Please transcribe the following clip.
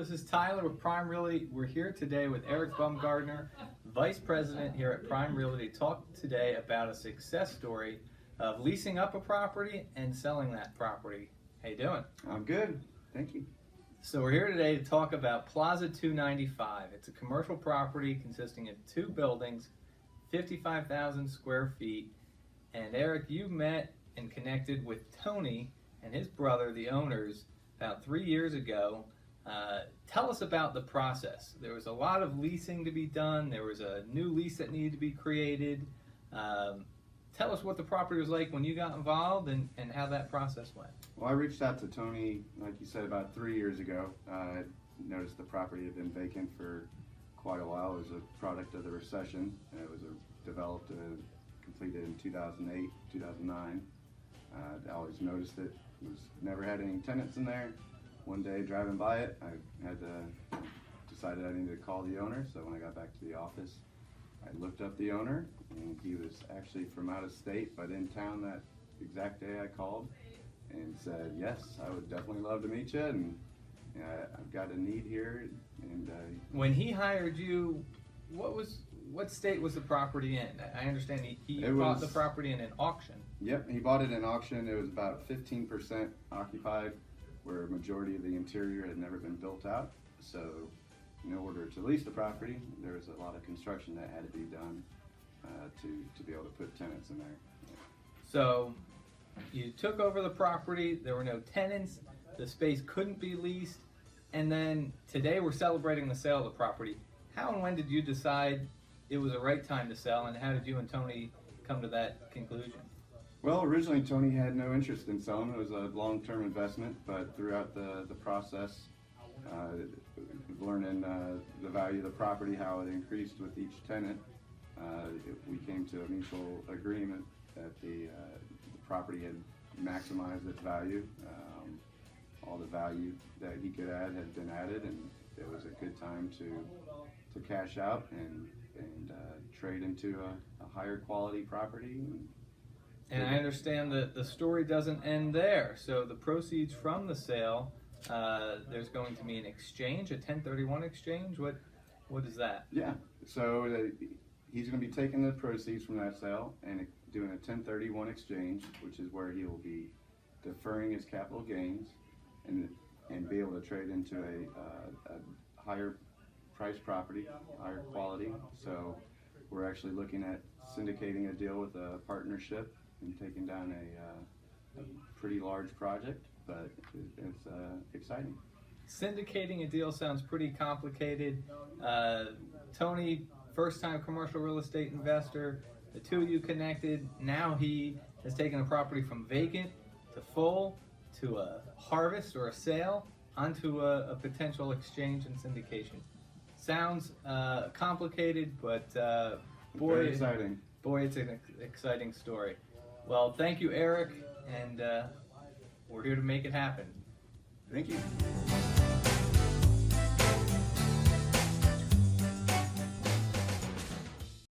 this is Tyler with Prime Realty. We're here today with Eric Bumgarner, Vice President here at Prime Realty, to talk today about a success story of leasing up a property and selling that property. How you doing? I'm good, thank you. So we're here today to talk about Plaza 295. It's a commercial property consisting of two buildings, 55,000 square feet. And Eric, you met and connected with Tony and his brother, the owners, about 3 years ago. Tell us about the process. There was a lot of leasing to be done. There was a new lease that needed to be created. Tell us what the property was like when you got involved and how that process went. Well, I reached out to Tony, like you said, about 3 years ago. I noticed the property had been vacant for quite a while. It was a product of the recession. It was developed and completed in 2008, 2009. I always noticed it. Never had any tenants in there. One day driving by it, I had decided I needed to call the owner. So when I got back to the office, I looked up the owner, and he was actually from out of state, but in town that exact day I called and said, yes, I would definitely love to meet you, and I've got a need here. And when he hired you, what state was the property in? I understand he bought the property in an auction. Yep, he bought it in auction. It was about 15% occupied, where a majority of the interior had never been built out. So in order to lease the property, there was a lot of construction that had to be done to be able to put tenants in there. So you took over the property, there were no tenants, the space couldn't be leased, and then today we're celebrating the sale of the property. How and when did you decide it was the right time to sell, and how did you and Tony come to that conclusion? Well, originally Tony had no interest in selling. It was a long-term investment, but throughout the process, learning the value of the property, how it increased with each tenant, we came to a mutual agreement that the property had maximized its value. All the value that he could add had been added, and it was a good time to cash out and trade into a higher quality property. And I understand that the story doesn't end there. So the proceeds from the sale, there's going to be an exchange, a 1031 exchange. What is that? Yeah, so he's going to be taking the proceeds from that sale and doing a 1031 exchange, which is where he will be deferring his capital gains and be able to trade into a higher price property, higher quality. So we're actually looking at syndicating a deal with a partnership and taking down a pretty large project, but it's exciting. Syndicating a deal sounds pretty complicated. Tony, first-time commercial real estate investor, the two of you connected. Now he has taken a property from vacant to full to a harvest or a sale onto a potential exchange and syndication. Sounds complicated, but boy, exciting. Boy, it's an exciting story. Well, thank you, Eric, and we're here to make it happen. Thank you.